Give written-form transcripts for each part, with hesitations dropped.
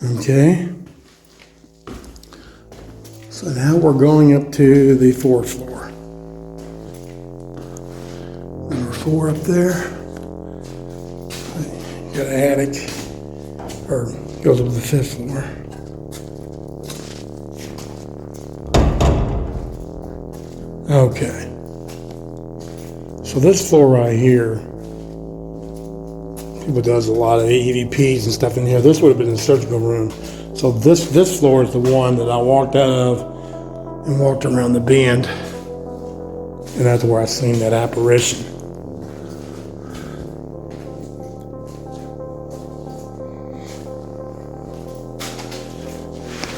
Okay. So now we're going up to the 4th floor. Number 4 up there. Got an attic, or goes up to the 5th floor. Okay. So this floor right here, people does a lot of EVPs and stuff in here. This would have been the surgical room. So this floor is the one that I walked out of and walked around the bend, and that's where I seen that apparition.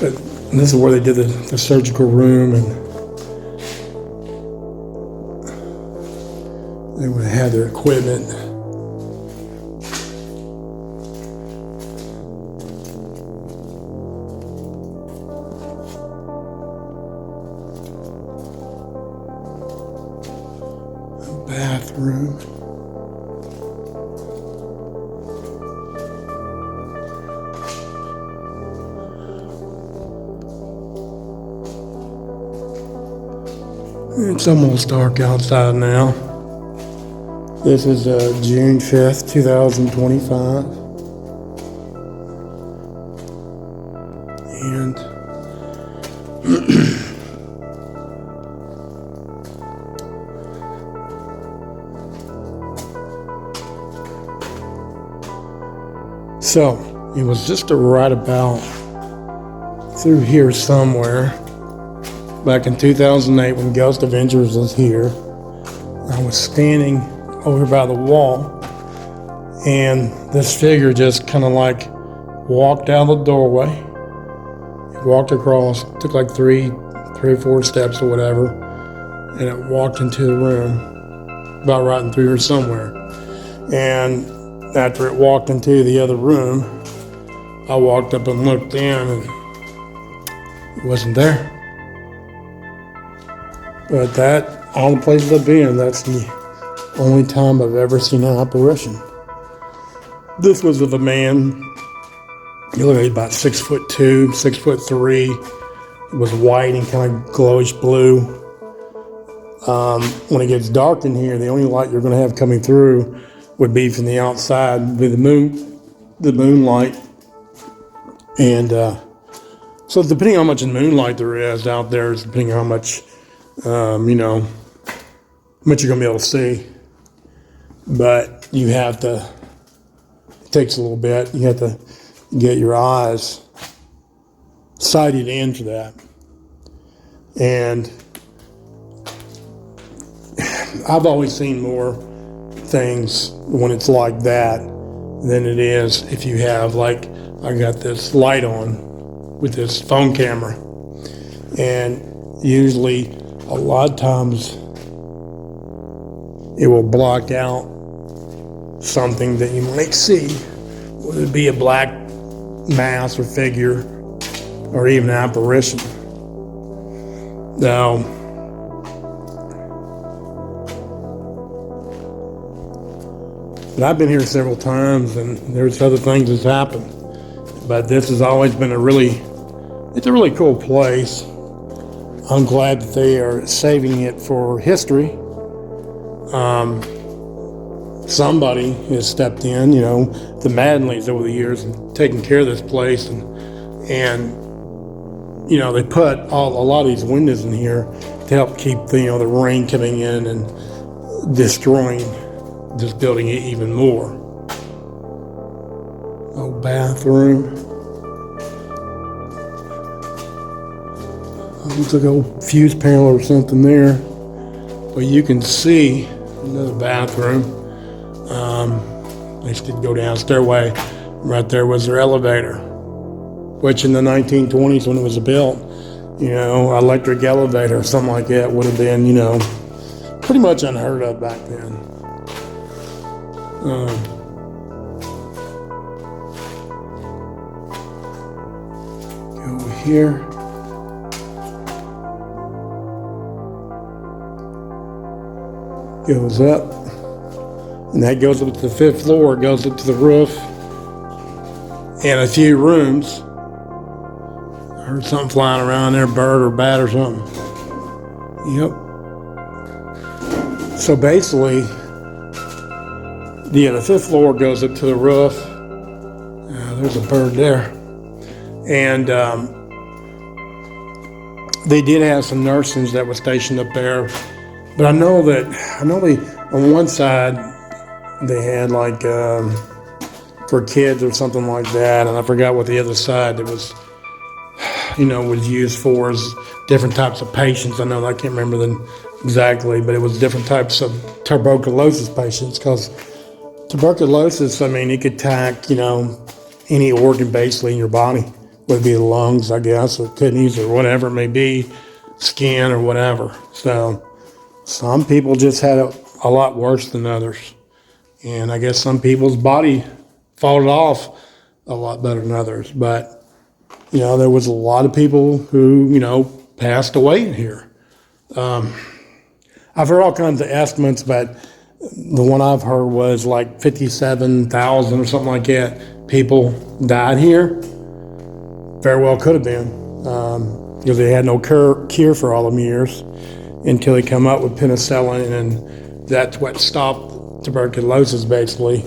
But this is where they did the surgical room, and they would have had their equipment. Bathroom. It's almost dark outside now. This is June 5th, 2025. And so it was just right about through here somewhere back in 2008 when Ghost Avengers was here. I was standing over by the wall, and this figure just kind of like walked out the doorway. It walked across, took like three or four steps or whatever, and it walked into the room, about right in through here somewhere. And after it walked into the other room, I walked up and looked in, and it wasn't there. But that, all the places I've been, that's the only time I've ever seen an apparition. This was of a man. He looked like about 6'2", 6'3". It was white and kind of glowish blue. When it gets dark in here, the only light you're going to have coming through would be from the outside with the moonlight. And so depending on how much moonlight there is out there, is depending on how much, how much you're going to be able to see. But you have to, it takes a little bit, you have to get your eyes sighted in for that. And I've always seen more things when it's like that than it is if you have, like, I got this light on with this phone camera, and usually a lot of times it will block out something that you might see, whether it be a black mass or figure or even an apparition. Now, but I've been here several times, and there's other things that's happened. But this has always been it's a really cool place. I'm glad that they are saving it for history. Somebody has stepped in, the Maddenleys over the years, and taken care of this place, and they put a lot of these windows in here to help keep the rain coming in and destroying this building even more. Oh, bathroom. Looks like an old fuse panel or something there. But you can see another bathroom. They did go down a stairway. Right there was their elevator, which in the 1920s when it was built, electric elevator or something like that would have been, pretty much unheard of back then. Go over here. Goes up. And that goes up to the 5th floor. It goes up to the roof. And a few rooms heard something flying around there, bird or bat or something. Yep. So basically, the fifth floor goes up to the roof. There's a bird there. And they did have some nurses that were stationed up there. But I know they, on one side, they had like for kids or something like that. And I forgot what the other side that was, was used for is different types of patients. I can't remember them exactly, but it was different types of tuberculosis patients, because tuberculosis, it could attack, any organ basically in your body, whether it be the lungs, I guess, or kidneys or whatever it may be, skin or whatever. So some people just had it a lot worse than others. And I guess some people's body fought it off a lot better than others. But, there was a lot of people who, passed away in here. I've heard all kinds of estimates, but the one I've heard was like 57,000 or something like that people died here. Very well could have been, because they had no cure for all them years until they come up with penicillin, and that's what stopped tuberculosis, basically,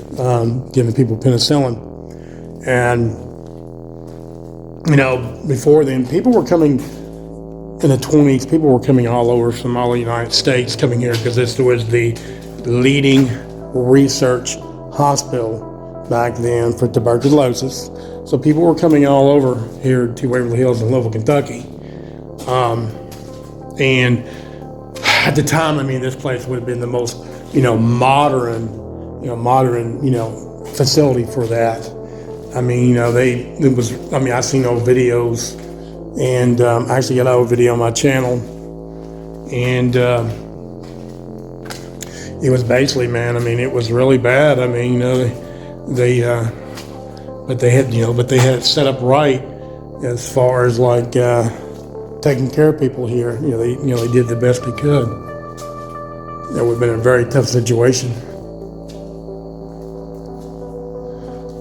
giving people penicillin. And, before then, people were coming in the 20s, people were coming all over from all the United States coming here, because this was the leading research hospital back then for tuberculosis. So people were coming all over here to Waverly Hills and Louisville, Kentucky. And at the time, this place would have been the most, modern facility for that. I've seen old videos, and I actually got an old video on my channel, and it was basically, it was really bad. They had it set up right as far as like taking care of people here. They did the best they could. That would have been a very tough situation.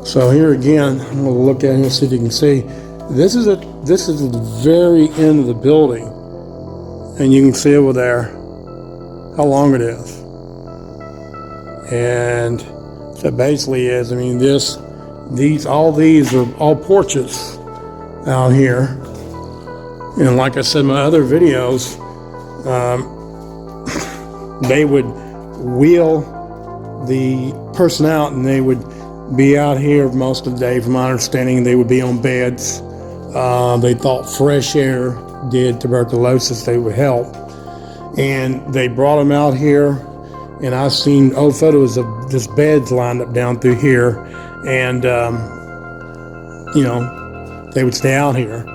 So here again, I'm going to look at it and see if you can see. This is at the very end of the building, and you can see over there how long it is. And so basically is, all these are all porches out here. And like I said in my other videos, they would wheel the person out, and they would be out here most of the day. From my understanding, they would be on beds. They thought fresh air did tuberculosis, they would help. And they brought them out here, and I've seen old photos of just beds lined up down through here, and they would stay out here.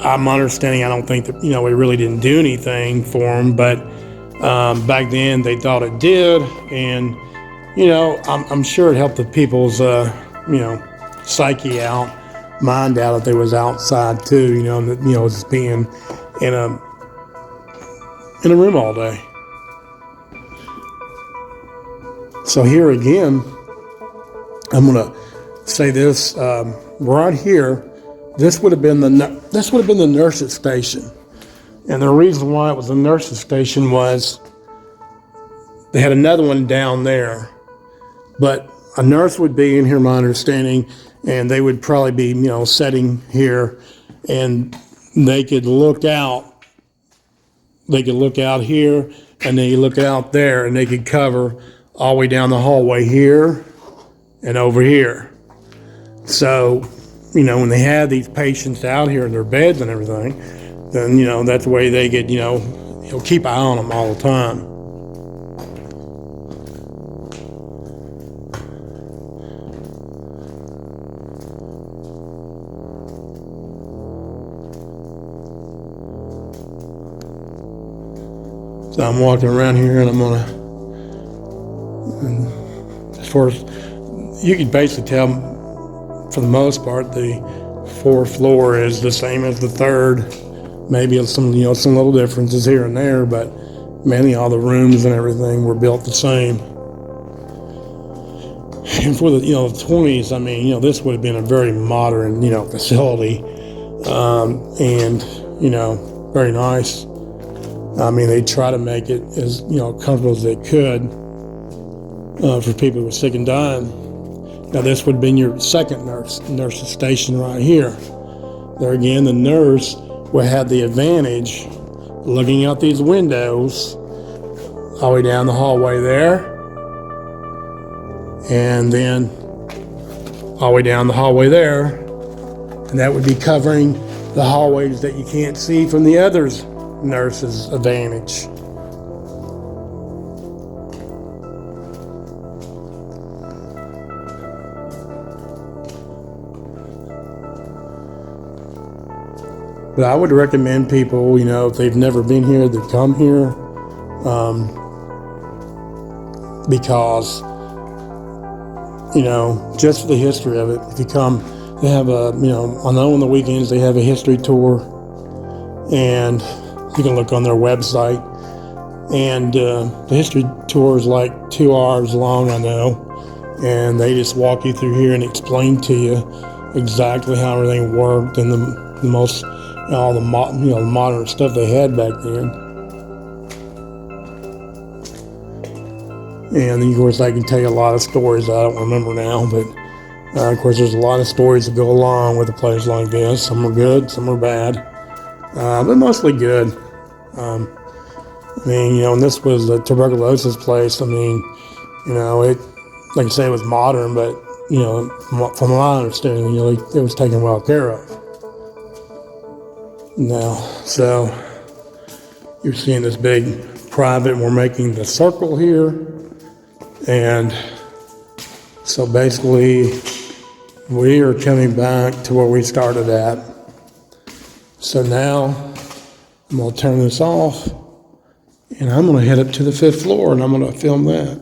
I'm understanding, I don't think that, we really didn't do anything for them, but back then they thought it did, and I'm sure it helped the people's psyche out, mind out, if they was outside too, just being in a room all day. So here again, I'm gonna say this right here. This would have been the nurses' station, and the reason why it was the nurses' station was they had another one down there, but a nurse would be in here, my understanding, and they would probably be sitting here, and they could look out. They could look out here, and they could look out there, and they could cover all the way down the hallway here and over here. So, when they had these patients out here in their beds and everything, then, that's the way they could, keep an eye on them all the time. So I'm walking around here, and I'm as far as you can basically tell, for the most part, the fourth floor is the same as the third. Maybe some little differences here and there, but mainly all the rooms and everything were built the same. And for the 20s, this would have been a very modern facility. and, very nice. I mean, they try to make it as, comfortable as they could for people who were sick and dying. Now, this would have been your second nurse's station right here. There again, the nurse would have the advantage looking out these windows all the way down the hallway there, and then all the way down the hallway there, and that would be covering the hallways that you can't see from the other nurse's advantage. But I would recommend people, if they've never been here, to come here, because, just for the history of it. If you come, they have I know on the weekends they have a history tour, and you can look on their website. And the history tour is like 2 hours long, I know, and they just walk you through here and explain to you exactly how everything worked and the most. All the modern stuff they had back then. And of course I can tell you a lot of stories I don't remember now, but of course there's a lot of stories that go along with a place like this. Some are good, some are bad, but mostly good. And this was a tuberculosis place. It, like I say, it was modern, but from my understanding, it was taken well care of. Now, so you're seeing this big private, and we're making the circle here, and so basically we are coming back to where we started at. So now I'm going to turn this off, and I'm going to head up to the 5th floor, and I'm going to film that.